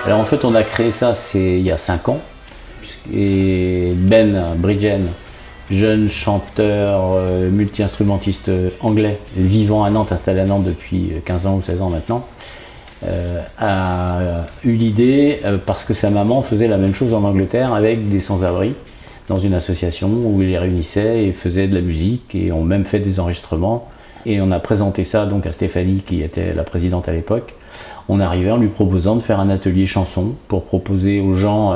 Alors en fait, on a créé ça il y a 5 ans. Et Ben Bridgen, jeune chanteur, multi-instrumentiste anglais, vivant à Nantes, installé à Nantes depuis 15 ans ou 16 ans maintenant, a eu l'idée, parce que sa maman faisait la même chose en Angleterre avec des sans-abri, dans une association où il les réunissait et faisait de la musique et ont même fait des enregistrements. Et on a présenté ça donc à Stéphanie, qui était la présidente à l'époque. On arrivait en lui proposant de faire un atelier chanson pour proposer aux gens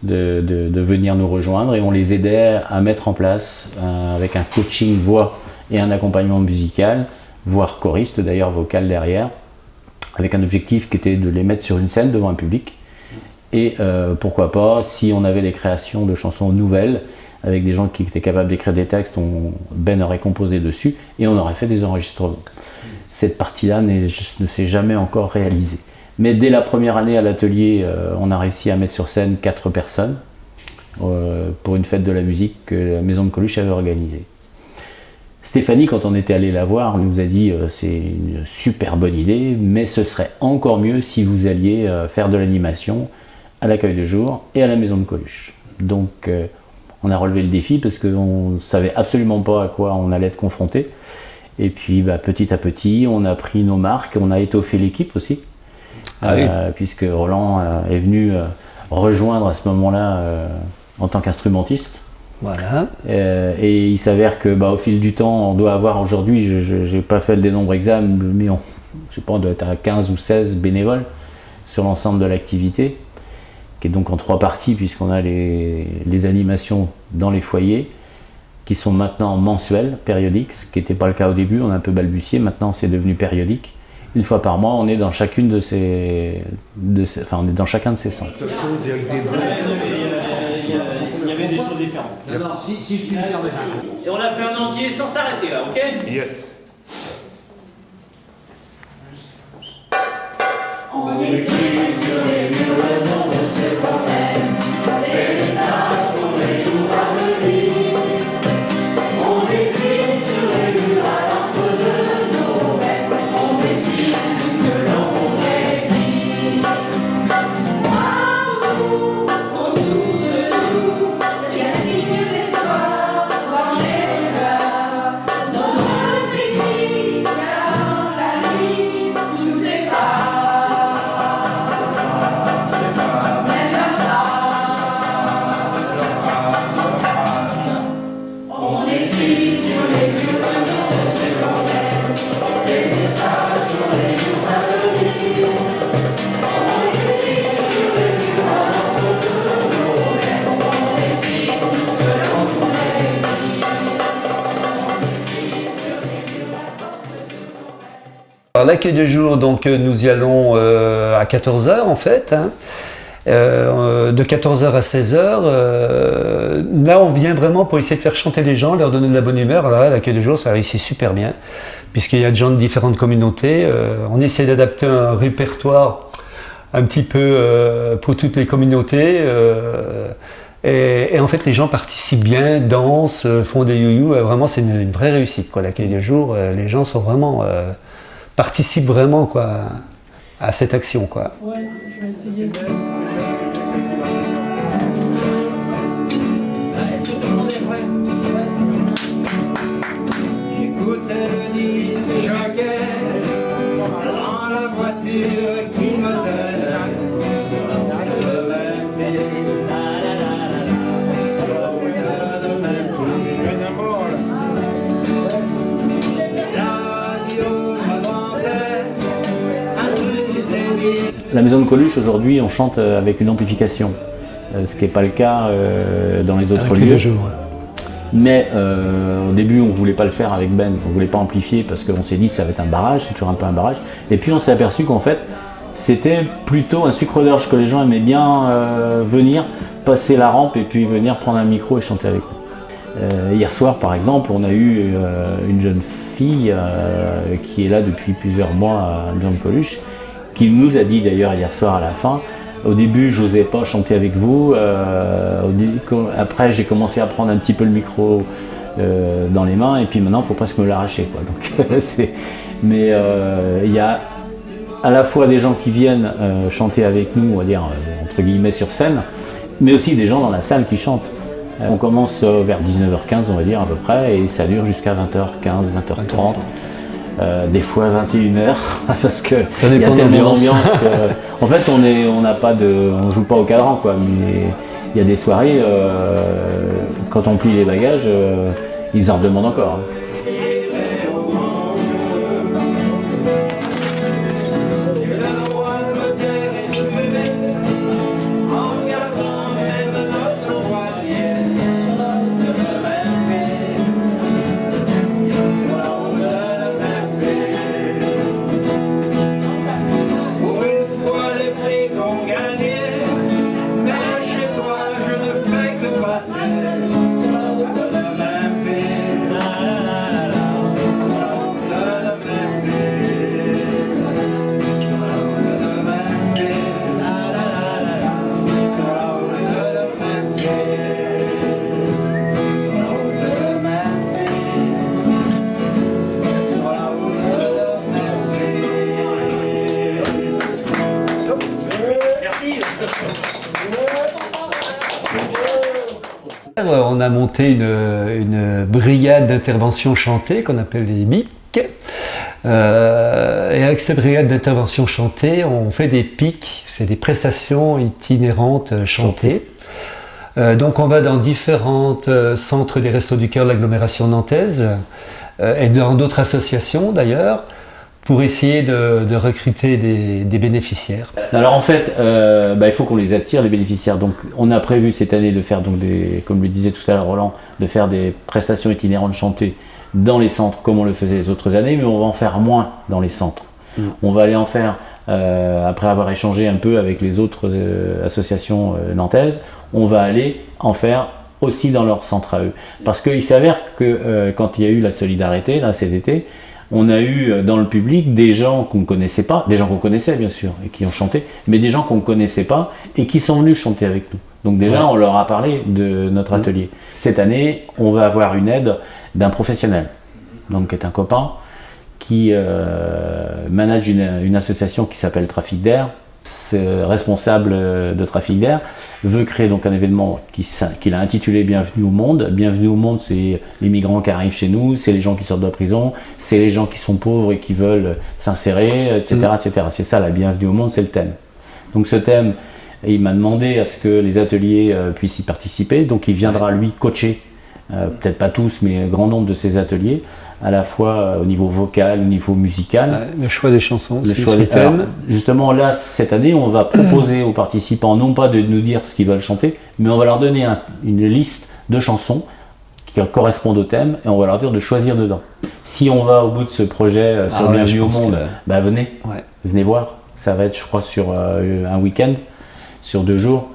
de venir nous rejoindre, et on les aidait à mettre en place avec un coaching voix et un accompagnement musical, voire choriste d'ailleurs, vocal derrière, avec un objectif qui était de les mettre sur une scène devant un public. Et pourquoi pas, si on avait des créations de chansons nouvelles, avec des gens qui étaient capables d'écrire des textes, Ben aurait composé dessus et on aurait fait des enregistrements. Cette partie-là ne s'est jamais encore réalisée. Mais dès la première année à l'atelier, on a réussi à mettre sur scène 4 personnes pour une fête de la musique que la Maison de Coluche avait organisée. Stéphanie, quand on était allé la voir, nous a dit c'est une super bonne idée, mais ce serait encore mieux si vous alliez faire de l'animation à l'accueil de jour et à la Maison de Coluche. Donc on a relevé le défi parce qu'on ne savait absolument pas à quoi on allait être confronté. Et puis petit à petit, on a pris nos marques, on a étoffé l'équipe aussi. Oui. Puisque Roland est venu rejoindre à ce moment-là en tant qu'instrumentiste. Voilà. Et il s'avère que au fil du temps, on doit avoir aujourd'hui, je n'ai pas fait le dénombre exact, mais je sais pas, on doit être à 15 ou 16 bénévoles sur l'ensemble de l'activité, qui est donc en 3 parties, puisqu'on a les animations dans les foyers, qui sont maintenant mensuelles, périodiques, ce qui n'était pas le cas au début, on a un peu balbutié, maintenant c'est devenu périodique. Une fois par mois, on est dans chacune on est dans chacun de ces centres. Il y avait des choses différentes. Non, si je puis le faire de Et on l'a fait un entier sans s'arrêter là, ok? Yes. On écrit sur les murs le nom de ce qu'on aime, des messages pour les jours à venir. On écrit sur les murs à l'encre de nos rêves, on décide tout ce que l'on pourrait dire. Partout, autour de nous, il y a signe d'espoir dans les regards. Nos noms écrits, car la vie nous sépare. On écrit sur les murs le nom de ce qu'on aime, des messages pour les jours à venir. On écrit sur les murs à l'encre de nos rêves, on décide tout ce que l'on pourrait dire. On écrit sur les murs la force de nos rêves. Alors l'accueil de jour, donc nous y allons à 14h en fait. De 14h à 16h, là on vient vraiment pour essayer de faire chanter les gens, leur donner de la bonne humeur. Alors là, l'accueil de jour, ça réussit super bien, puisqu'il y a des gens de différentes communautés. On essaie d'adapter un répertoire un petit peu pour toutes les communautés. Et en fait, les gens participent bien, dansent, font des you-you. Vraiment, c'est une vraie réussite, quoi. L'accueil de jour, les gens sont vraiment, participent vraiment, quoi, à cette action, quoi. Ouais, je vais essayer ça. Est-ce que tout le monde est prêt? J'écoutais le disque jockey dans la voiture qui me tenait sur la route de Memphis. Sur la route de Memphis. La radio me vendait un truc qui était mis. La Maison de Coluche, aujourd'hui, on chante avec une amplification, ce qui n'est pas le cas dans les autres lieux. Mais au début, on ne voulait pas le faire avec Ben, on ne voulait pas amplifier parce qu'on s'est dit que ça va être un barrage, c'est toujours un peu un barrage. Et puis on s'est aperçu qu'en fait, c'était plutôt un sucre d'orge, que les gens aimaient bien venir, passer la rampe et puis venir prendre un micro et chanter avec nous. Hier soir, par exemple, on a eu une jeune fille qui est là depuis plusieurs mois à la Maison de Coluche, qui nous a dit d'ailleurs hier soir à la fin, au début je n'osais pas chanter avec vous, après j'ai commencé à prendre un petit peu le micro dans les mains et puis maintenant il faut presque me l'arracher, quoi. Donc, mais il y a à la fois des gens qui viennent chanter avec nous, on va dire entre guillemets sur scène, mais aussi des gens dans la salle qui chantent. On commence vers 19h15 on va dire à peu près et ça dure jusqu'à 20h15, 20h30. Des fois 21h parce que il y a tellement d'ambiance que, en fait on joue pas au cadran quoi, mais il y a des soirées quand on plie les bagages ils en demandent encore. On a monté une brigade d'intervention chantée qu'on appelle les BIC. Et avec cette brigade d'intervention chantée, on fait des PIC, c'est des prestations itinérantes chantées. Donc on va dans différents centres des Restos du Cœur de l'agglomération nantaise et dans d'autres associations d'ailleurs, pour essayer de recruter des bénéficiaires. Alors en fait, il faut qu'on les attire, les bénéficiaires. Donc on a prévu cette année de faire, donc comme le disait tout à l'heure Roland, de faire des prestations itinérantes chantées dans les centres comme on le faisait les autres années, mais on va en faire moins dans les centres. On va aller en faire, après avoir échangé un peu avec les autres associations nantaises, on va aller en faire aussi dans leurs centres à eux. Parce qu'il s'avère que quand il y a eu la solidarité, là cet été, on a eu dans le public des gens qu'on ne connaissait pas, des gens qu'on connaissait bien sûr et qui ont chanté, mais des gens qu'on ne connaissait pas et qui sont venus chanter avec nous. Donc déjà on leur a parlé de notre atelier. Cette année on va avoir une aide d'un professionnel, donc qui est un copain qui manage une association qui s'appelle Trafic d'Air. Ce responsable de Trafic d'Air veut créer donc un événement qu'il a intitulé Bienvenue au Monde. Bienvenue au Monde, c'est les migrants qui arrivent chez nous, c'est les gens qui sortent de la prison, c'est les gens qui sont pauvres et qui veulent s'insérer, etc., etc. C'est ça, la Bienvenue au Monde, c'est le thème. Donc ce thème, il m'a demandé à ce que les ateliers puissent y participer, donc il viendra lui coacher, peut-être pas tous, mais un grand nombre de ces ateliers, à la fois au niveau vocal, au niveau musical. Le choix des chansons, le choix des thèmes. Alors, justement là, cette année, on va proposer aux participants non pas de nous dire ce qu'ils veulent chanter, mais on va leur donner une liste de chansons qui correspondent au thème et on va leur dire de choisir dedans. Si on va au bout de ce projet sur Bienvenue au Monde, venez, venez voir. Ça va être, je crois, sur un week-end, sur 2 jours.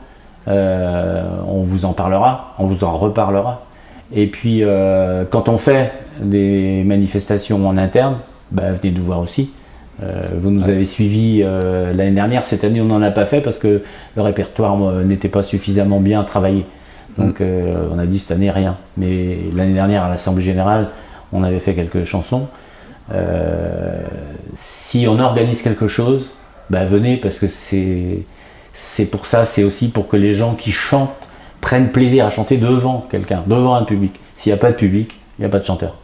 On vous en parlera, on vous en reparlera. Et puis, quand on fait des manifestations en interne, venez nous voir aussi. Vous nous avez suivis l'année dernière, cette année on n'en a pas fait parce que le répertoire n'était pas suffisamment bien travaillé. Donc on a dit cette année rien. Mais l'année dernière à l'Assemblée Générale, on avait fait quelques chansons. Si on organise quelque chose, venez parce que c'est pour ça, c'est aussi pour que les gens qui chantent prennent plaisir à chanter devant quelqu'un, devant un public. S'il n'y a pas de public, il n'y a pas de chanteur.